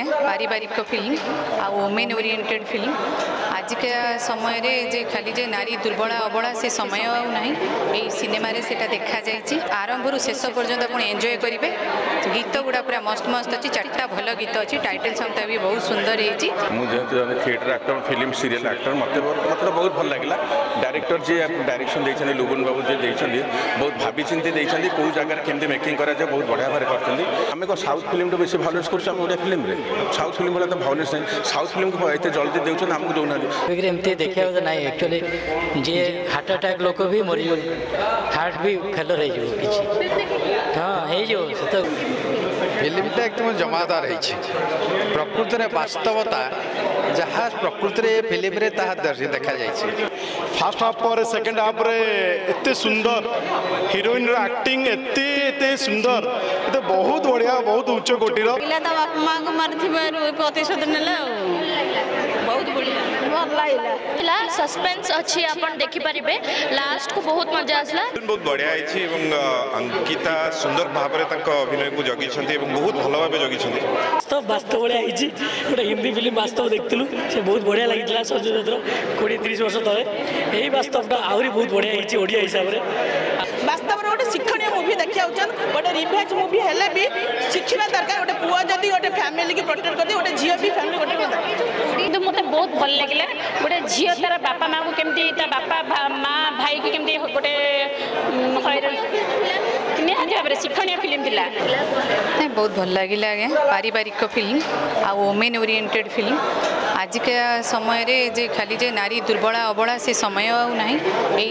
पारिवारिक फिल्म आ women oriented film आज के समय रे जे खाली जे नारी दुर्बला अबला से समय ना सिनेमा सेटा देखा जाइए आरंभ शेष पर्यंत आप एंजॉय करेंगे। गीत गुड़ा पूरा मस्त मस्त अच्छी चार्टा भल गीत अच्छी टाइटल सॉन्ग भी बहुत सुंदर मुझे theatre actor film serial actor मतलब बहुत भल लगे। डायरेक्टर जी डायरेक्शन देते लुबन बाबू जी देते बहुत भावी चिंती देते कौ जगह केमती मेकिंग करा बहुत बढ़िया भाव करते आम साउथ फिल्म तो बेसी भावलेस कर फिल्म साउथ फिल्म वाला तो भावलेस नहीं साउथ फिल्म को एत जल्दी देते आमको दौना एमती देखा ना एक्चुअली जी हार्ट अटैक लोक भी मरी हार्ट भी फेलर हो फिल्मटा एकदम जमादार है प्रकृति में वास्तवता जहाँ प्रकृति फिल्म रे देखा जाए फास्ट हाफ पर सेकेंड हाफ रे एते सुंदर हिरोइन रो एक्टिंग एते सुंदर एते बहुत बढ़िया बहुत उच्च कोटीर पिला ता बाप मां को मारथिबारु प्रतिशोध नेला बहुत बढ़िया भल लागला सस्पेंस अच्छी अपन देखि परिबे लास्ट को बहुत मजा आसला बहुत बढ़िया है एवं अंकिता सुंदर भाव में अभिनय को जगी बहुत भल भाव जगी वास्तव बढ़िया गोटे हिंदी फिल्म वास्तव देखलु से बहुत बढ़िया लगी संजय दत्तर 20-30 वर्ष तले यही वास्तवटा आहरी बहुत बढ़िया ओडिया हिसाब से वास्तव में गोटे शिक्षणीय मुवी देखा गोटे रिवेंज मुवी हेले भी शिक्षा दरकार गोटे पुआ जदि गोटे फैमिली की प्रोटेक्ट करती गोटे झील भी फैमिली गोटे मत बहुत भल लगे गोटे झील तार बापा माँ को केमती बापा माँ भाई को केमती गोटे शिक्षणीय फिल्म थिला बहुत भल लगे आगे पारिवारिक फिल्म आ वोमेन ओरिएंटेड फिल्म आज के समय रे जे खाली जे नारी दुर्बला अबला से समय ना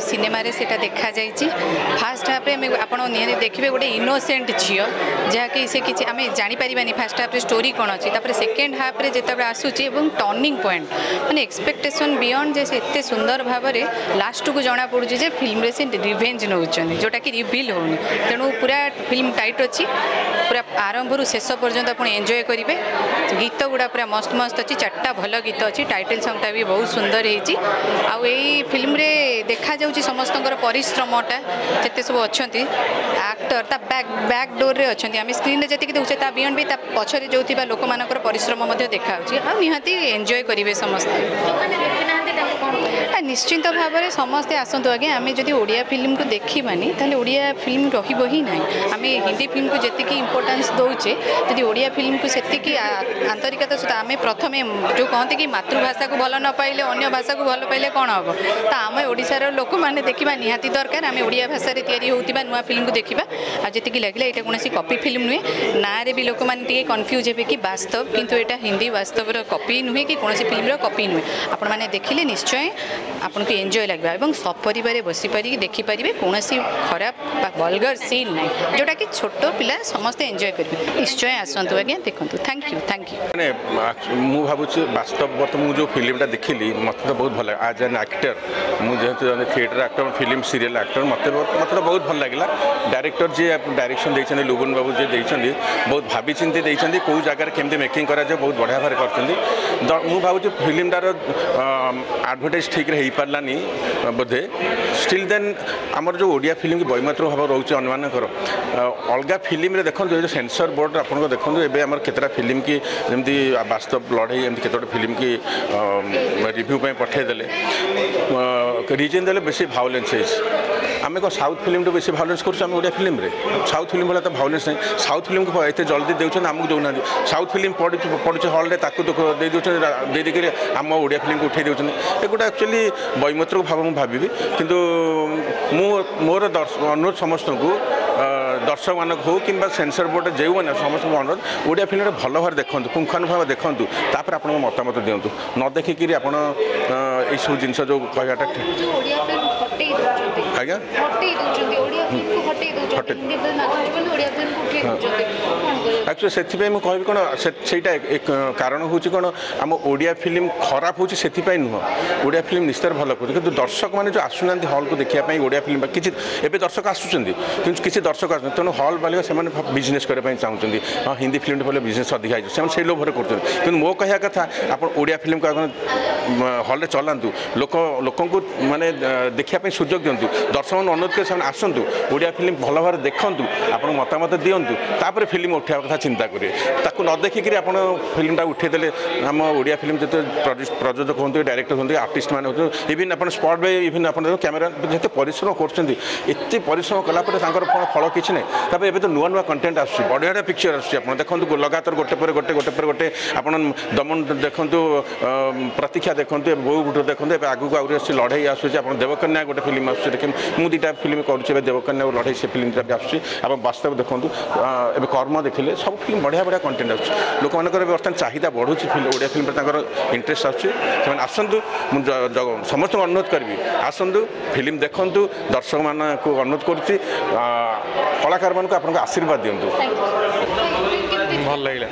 सिनेमा सेटा देखा जाइए। फास्ट हाफ आपड़ निहत देखिए गोटे इनोसेंट झील जहाँकि से किसी आम जानीपारानी फास्ट हाफ स्टोरी कौन अच्छी सेकेंड हाफ रे जिते आसूची टर्निंग पॉइंट माने एक्सपेक्टेशन बियॉन्ड जे एते सुंदर भाव में लास्ट को जना पड़ुची जे फिल्म रे से रिवेंज नौचंदी जोटा कि रिवील होनी तेणु पूरा फिल्म टाइट अच्छी पूरा आरंभ शेष पर्यंत आप एंजॉय करेंगे। गीत गुड़ा पूरा मस्त मस्त अच्छी चार्टा भल गीत अच्छी टाइटल सॉन्गटा भी बहुत सुंदर है फिल्म रे देखा जाउची समस्त परिश्रमटा जिते सब अच्छा एक्टर ता बैक डोर रे अच्छा आम स्क्रीन जी देखुचे ता बियॉन्ड भी पछरे जो लोक मान परिश्रम देखा निहाती एंजॉय करेंगे समस्ते निश्चिंत भाव में समस्ते आसतु आज्ञा आम जब ओडिया फिल्म को देखानी ताले ओडिया फिल्म रही ही ना आम हिंदी फिल्म को जी इंपोर्टेंस दौचे जब ओडिया फिल्म को से आंतरिकता सहित आम प्रथम जो कहते कि मातृभाषा को भल न पाइले अन्य भाषा को भल पाइले कौन हम तो आम ओडिशार लोक मैंने देखा निहाती दरकार आम ओडिया भाषा या नुआ फिल्म को देखा जी लगे यहाँ कौन कॉपी फिल्म नुहे ना रे भी लोक मैंने कन्फ्यूज हे कि वास्तव किंतु यहाँ हिंदी वास्तव कॉपी नुहे कि कौन फिल्म कॉपी नुहे आपण मैंने देखिले निश्चय आपन को एंजॉय लगे और सपरिवार बसीपार देखिपारे कौन खराब वल्गर सीन ना जोटा कि छोट पिला समस्ते एंजॉय करेंगे निश्चय आसतु आज्ञा देखूँ। थैंक यू मु भावुँ वास्तव मुझे जो फिल्मटा देखिली मत तो बहुत भल लगे आज एन एक्टर मुझे theatre actor film serial actor मतलब बहुत भल लगे। डायरेक्टर जी डायरेक्शन देते लुबन बाबू जी देते बहुत भावी चिंती देते कौ जगह केमती मेकिंग करा बहुत बढ़िया भाव करते मु भावुँ फिल्मटार एडभर्टाइज ठीक हो पारानी बोधे स्टिल देन आमर जो ओडिया फिल्म की वैमत्र भाव रोचे अनुमानकर अलग फिल्म रे देखो जो सेंसर बोर्ड आपको देखो एवं आम केतटा फिल्म की जमी वास्तव लड़ाई एमती केतटा फिल्म की रिव्यू पठेदेले रिजन देले बेसी भावलेंस आम को साउथ फिल्म तो बेसी भावलेंस कर ओडिया फिल्म रे साउथ फिल्म वाला तो भावलेंस नहीं साउथ फिल्म को एत जल्दी देते आमको दौना साउथ फिल्म पड़े हॉल दे देकर आम ओडिया फिल्म को उठे देते ये गोटे एक्चुअली वैमत्र भाव मुझे भावी किंतु मोर अनुरोध समस्त को दर्शक मान हो कि सेंसर बोर्ड जो मैंने समस्त अनुरोध ओडिया फिल्म भल भाव देखूँ पुंखानुभाव देखूँ तापर आप मतामत दिंतु न देखिकी आप सब जिन जो कहटा आज्ञा एक्चुअली से कहि कौन से कारण हूँ कौन आम ओडिया फिल्म खराब हो नुह ओडिया फिल्म निश्चित भल कर कि दर्शक मैंने जो आसुना हल को देखापी ओडिया फिल्म किसी एवं दर्शक आसुँच किसी दर्शक आस तेणु हल बालिका से बिजनेस करने चाहते हाँ हिंदी फिल्म भले बिजनेस अधिक से लोभर कर मो कह कथा आप ओडिया फिल्म को हल चलातु लोक माने देखा सुजोग दिंतु दर्शक अनुरोध कर आसतु ओडिया फिल्म भल भाव देखूँ आप मतामत दिंतु तापर फिल्म उठा कथा चिंता करेंगे ताकू न देखिक आप फिल्मटा उठेदेले आम ओडिया फिल्म जो प्रयोजक हूँ डायरेक्टर हूँ आर्टिस्ट मैंने हूँ इवन आप स्पॉट बाय इवन आप कैमेरा जिते परिश्रम करते परिश्रम कलापर फल किसी ना तापर एवं तो नुआ नुआ कंटेंट आसूँ बढ़िया पिक्चर आसूँ देखो लगातार गोटे पर गोटे आप दमन देखूँ प्रतीक्षा देखूँ बोगुट देखूँ आगू आगे लड़ाई आसूँ आप देवकन्या गोटे फिल्म आसूँ देखें मुझे दुटा फिल्म करुँचे देवकन्या और लड़ाई से फिल्म भी आसूँ आप वास्तव देखूँ एवं कर्म देखिले सब फिल्म बढ़िया बढ़िया कंटेंट आसूँ लोक मानकर बर्तमान चाहिदा बढ़ुची ओडिया फिल्म इंटरेस्ट आसतु समस्त अनुरोध करी आसतु फिल्म देखूँ दर्शक मान को अनुरोध करुँच कलाकार मान आपको आशीर्वाद दिंतु भल लगे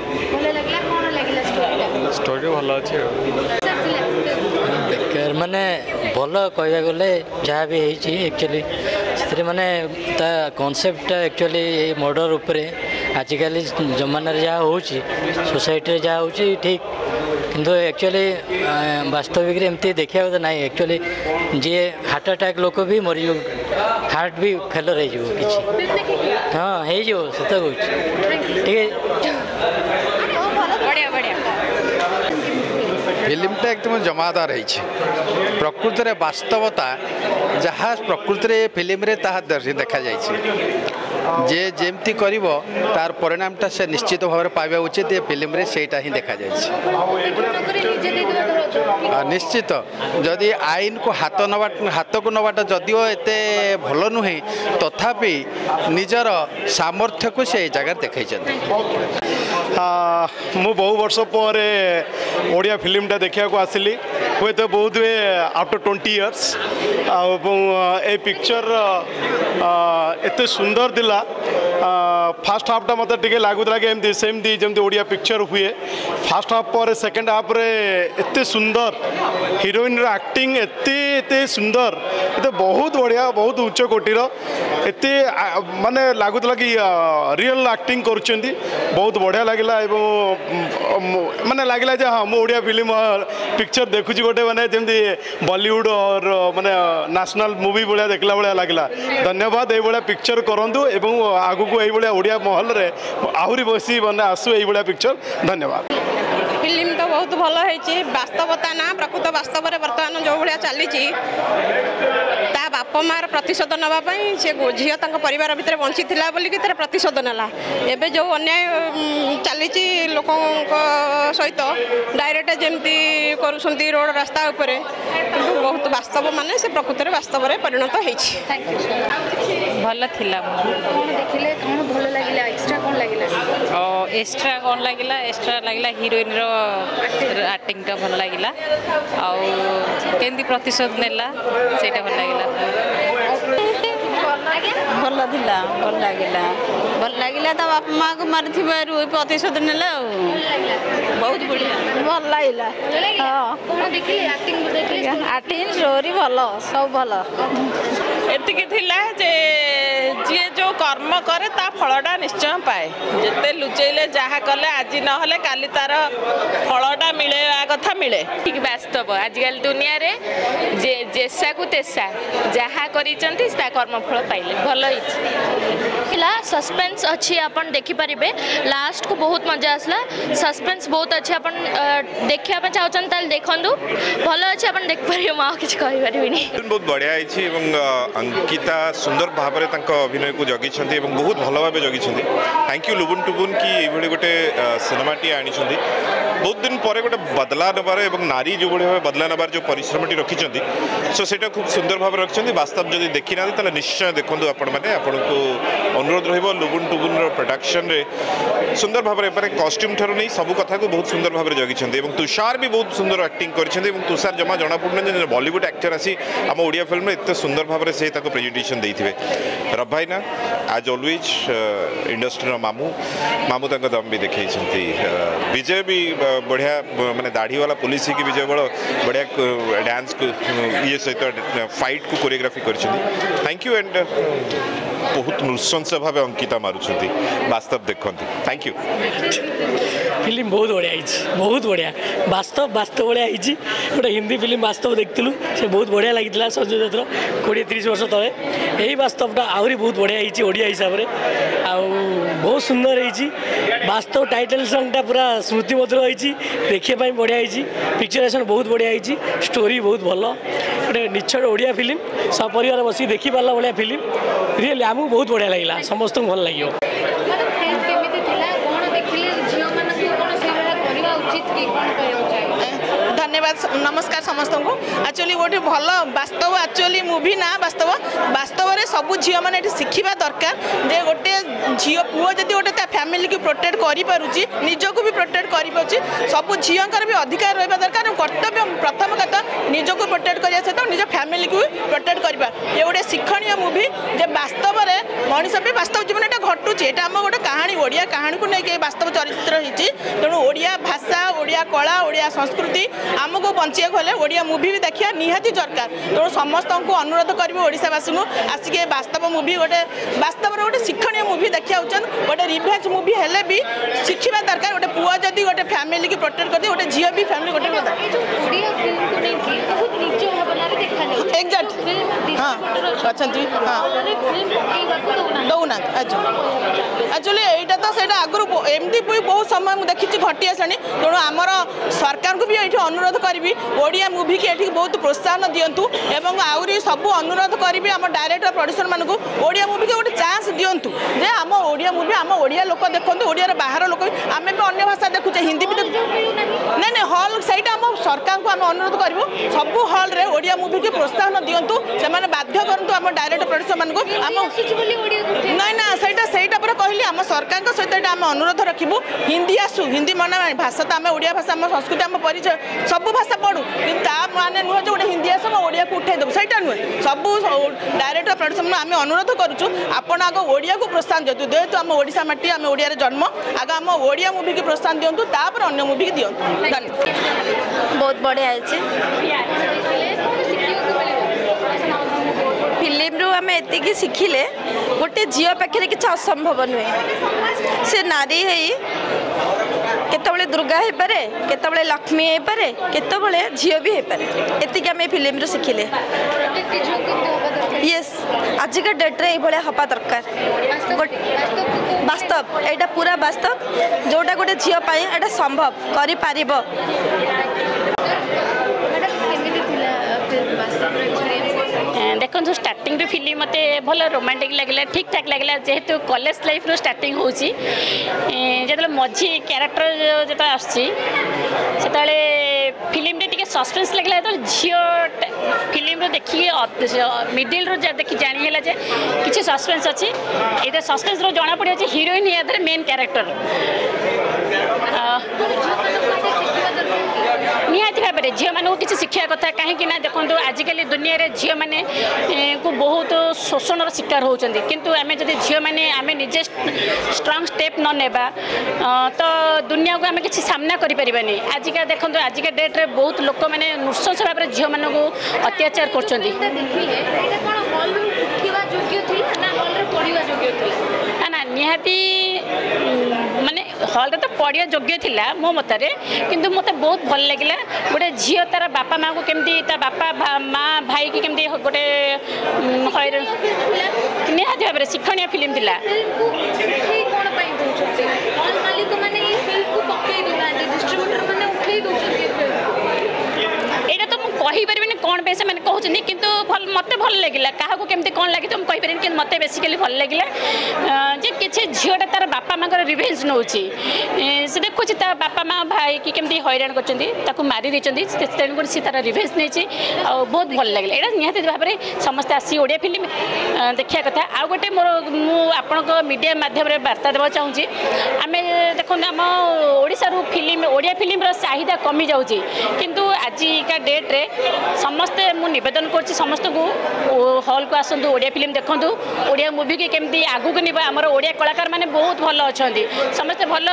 स्टोरी भल अच्छे माने भल कह गले जहाँ भी एक्चुअली से माने ता कॉन्सेप्ट एक्चुअली मर्डर उपरे आजिकल जमाना जहाँ हो सोसाइटी जहाँ हो ठीक किंतु एक्चुअली वास्तविक एमती देखा तो ना एक्चुअली जी हार्ट अटैक लोक भी मरी हार्ट भी फेलर हो हाँ हो सत कह ठीक फिल्मटा एकदम जमादार है प्रकृति में वास्तवता जहाँ प्रकृति फिल्म रे देखा जे जमती कर तार परिणामटा से निश्चित भाव में पाइबा उचित ये फिल्म रे सेटा ही देखा निश्चित जदि आईन को हाथ को नवाटा जदिओ एत भल नुहे तथापि निजर सामर्थ्य को से जगह देखा मु बहु वर्ष पर ओडिया फिल्मटा देखा आसिली हुए तो बहुत हुए आफ्टर 20 years ए पिक्चर एत सुंदर दिला फास्ट हाफ्टा मत टे लगुला कि सेमती जमी ओडिया पिक्चर हुए फास्ट हाफ पर सेकेंड हाफ रे एत सुंदर हिरोइन एक्टिंग एत सुंदर एत बहुत बढ़िया बहुत उच्च कोटीर एत माने लगुला कि रियल एक्टिंग कर बहुत बढ़िया लगला माने लगला जे हाँ मु ओडिया फिल्म पिक्चर देखुची गोटे माने जमी बॉलीवुड और माने नेशनल मूवी भाया देखला भाया लगला धन्यवाद ये पिक्चर करूँ एवं आगु को ये ओडिया महल रे आहरी बसी मैंने आसू ये पिक्चर धन्यवाद फिल्म तो बहुत भल है वास्तवता ना प्रकृत वास्तव में बर्तमान जो भाया चली बाप मार प्रतिशोध नापी से झील परिवार भितर बंची बोलिक तार प्रतिशोध नाला एवं जो अन्याय चली लोक सहित डायरेक्ट जमती कर रोड रास्ता उपरे बहुत वास्तव माने से प्रकृति वास्तव में परिणत भल थिला देखिले कौन भल लागिला एक्स्ट्रा कौन लागिला एक्स्ट्रा लागिला हीरोइन रो एक्टिंग टा भल लागिला आ केंदी प्रतिशोध नेला सेटा भल लागिला भल लगिला तो बाप माँ को मारी प्रतिशोध नेला बहुत बढ़िया भल लगिला एक्टिंग स्टोरी भल सब भल एतिकी थिला जे जी जो कर्म करे ता फलटा निश्चय पाए जिते लुचेले जहाँ कले आज ना काली तार फलटा मिले कथा मिले ठीक वास्तव आजिकल दुनिया रे जे जेसा को तेसा जहाँ करिसंती ता कर्मफल पाइले भल हिला सस्पेंस अच्छी अपन देखि परिबे लास्ट को बहुत मजा आसला सस्पेंस बहुत अच्छी अपन देखिया पे चाहछन ताल देखंदु भल अच्छी अपन देख परियो मा किछ कहि परिबिनी बहुत बढ़िया है एवं अंकिता सुंदर भाव में अभिनय को जगी बहुत भल भाव जगी थैंक यू लुबुन टुबुन की ये गोटे सिनेमाटी आनी बहुत दिन पर गोटे बदला नबार और नारी जो भाव बदला नबार जो परिश्रमटी रखिंट सो से खूब सुंदर भाव रखिंट वास्तव जब देखी ना तो निश्चय देखूँ आपण मैंने आपको अनुरोध रहा लुबुन टुबुन प्रोडक्शन रे सुंदर भाव में कॉस्ट्यूम ठार नहीं सब कथा को बहुत सुंदर भाव जगी तुषार भी बहुत सुंदर एक्टिंग कर तुषार जमा जना पड़ना बॉलीवुड एक्टर आसी आम ओडिया फिल्म में एत सुंदर भाव में से प्रेजेंटेशन देते रब भाईना आज ऑलवेज इंडस्ट्री मामू मामू तक दम भी देखी विजय भी बढ़िया माने दाढ़ी वाला पुलिस की विजय बड़ बढ़िया डांस को ये सहित फाइट को कोरियोग्राफी कर थैंक यू एंड बहुत नृशंस भाव अंकिता मारुंट वास्तव देखते थैंक यू फिल्म बहुत बढ़िया बहुत बढ़िया वास्तव भाया गोटे हिंदी फिल्म वास्तव देखूँ से बहुत बढ़िया लगी संजय दत्तर 20-30 वर्ष तले यही वास्तवटा आहरी बहुत बढ़िया ओडिया हिसाब से बहुत सुंदर है वास्तव टाइटल सॉन्गटा पूरा स्मृति मधुर होती देखापी बढ़िया पिक्चरेसन बहुत बढ़िया है स्टोरी बहुत भल गोटे निछड़ ओडिया फिल्म सब परिवार बस देखी पारा भाया फिल्म रियली आमको बहुत बढ़िया लगे समस्त भल लगे धन्यवाद नमस्कार समस्त को एक्चुअली गोटे भल वास्तव एक्चुअली मूवी ना वास्तव वास्तव में सब झील मैंने शिखा दरकार जे गोटे झी पुओ जब गोटे फैमिली को प्रोटेक्ट करुच्ची निजक भी प्रोटेक्ट कर सब झीलकर भी अधिकार रहा दरकार कर्तव्य प्रथम कथा निजक प्रोटेक्ट करने सहित निज फैमिली को भी प्रोटेक्ट करवा ये गोटे शिक्षणीय मूवी जे वास्तव में मनीष भी वास्तव जीवन यहाँ घटुचे यहाँ आम गोटे कहानी ओडिया कहानी को लेकिन वास्तव चरित्र होती तेणु ओडिया भाषा ओडिया कला ओडिया संस्कृति आमको बचाइक हेल्ले ओडिया मूवी भी देखा निहाती दरकार तेणु समस्त को अनुरोध करी ओडावासी को आसिक वास्तव मूवी गोटे वास्तव में गोटे शिक्षणीय मूवी देखा गोटे रिभेंज मूवी हेल्ले भी शिखा दरकार गोटे पुआ जदि गोटे फैमिली की प्रोटेक्ट करते गोटे झील भी फैमिली गोटे एक्जाक्ट हाँ अच्छा दौना एक्चुअली यहाँ तो से आगु एमती बहुत समय मुझे देखी घटी आसानी तेणु आमर सरकार को भी ये अनुरोध करी ओडिया मूवी की ये बहुत प्रोत्साहन दिंतु एवं आहरी सब अनुरोध करी आम डायरेक्टर प्रोड्यूसर मानक ओडिया मूवी की गोटे चांस दिंतु जे आम ओडिया मूवी आम ओडिया लोक देखते ओडिया बाहर लोक आम भी अन्य भाषा देखुचे हिंदी भी नहीं नहीं हॉल से आम सरकार को आम अनुरोध करूँ सब हॉल रे ओडिया मूवी की प्रोत्साहन दिंतु से बाध्य करूँ आम डायरेक्टर प्रोड्यूसर मानक नहीं ना सहीटा पर कहली आम सरकार सहित आम अनुरोध रखू हिंदी आसू हिंदी मना भाषा तो आम ओडिया भाषा आम संस्कृति आम परिचय सब भाषा पढ़ू कि माने नुह जो गोटे हिंदी आस ओडिया को उठे देव सहीटा नुहे सब डायरेक्टर प्रोड्यूसर आम अनुरोध करुँ आपण आग ओडिया को प्रोत्साहन दिंतु जेहेतु आम ओडिशा माटी आम ओडिया जन्म आग आम ओडिया मूवी की प्रोत्साहन दिंतु तापर अन्य मूवी की दिंतु बहुत बढ़िया फिल्म रू आम एति शिखिले गोटे झील पाखे किसी असंभव नुहे से नारी केतबले दुर्गा हो पारे केतबले लक्ष्मी हो पारे केतबले झील भी हो पारे एति आम फिल्म रू शिखिले यस आजिका डेट्रे ये हवा दरकार वास्तव यहाँ पूरा वास्तव जोटा गोटे झील यहाँ संभव कर देखो स्टार्टिंग फिल्म मत भल रोमांटिक लगे ठीक ठाक लगे जेहेतु कॉलेज लाइफ रो स्टार्टिंग होची जो मझी क्यारेक्टर जो आसची फिल्म टे सस्पेंस लगे तो झील फिल्म देखिए मिडिल देखी जानी जे किसी सस्पेंस अच्छी ये सस्पेंस जना पड़े हिरोइन या मेन क्यारेक्टर निहाती भाव में झील मानू किसी शिक्षा कथा कहीं देखो आजिकल दुनिया रे झील मैंने को बहुत शोषण शिकार होती किंतु आम जब झील मैंने आम निजे स्ट्रांग स्टेप न नेबा तो दुनिया को आम किसी सामना करें आजिका देखो आजिका डेट्रे बहुत लोक मैंने नृशंस भाव में झील मानू अत्याचार कर ना निहाती माने हॉल तो पढ़िया योग्य थिला मो मतरे किंतु मत बहुत भल लगे गोटे झील तार बापा माँ को केमती बापा माँ भाई की केमती गोटे निहाती भाव में शिक्षणीय फिल्म थिला यहाँ तो मुझे कहीपरि कौन पे से मैंने कहते कि मत भल लगे क्या केमती कौन लगे तो मुझे कि मत बेसिकली भल लगे जे किसी झीलटा तार बापा माँ रिवेंज नौ से देखुँ बापा माँ भाई कि केमती हैरान कर मारी तेणुक सी तार रिवेंज नहीं बहुत भल लगे यहाँ निहाती भाव में समस्ते आसी ओडिया फिल्म देखा कथा आ गए मोर मीडिया माध्यम वार्ता देवा चाहूँगी आम देखो आम ओडिशा फिल्म ओडिया फिल्म चाहिदा कमी जाऊँगी किंतु आजिका डेट्रे समस्ते मु निवेदन कर समस्त को हॉल को आसतु ओडिया फिल्म देखूँ ओडिया मूवी की केमती आगू को निबा आमर ओडिया कलाकार माने बहुत भल अच्छा समस्ते भल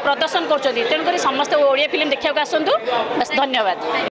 प्रदर्शन कर तेणुक समस्ते ओडिया फिल्म देखा आसतु बस धन्यवाद।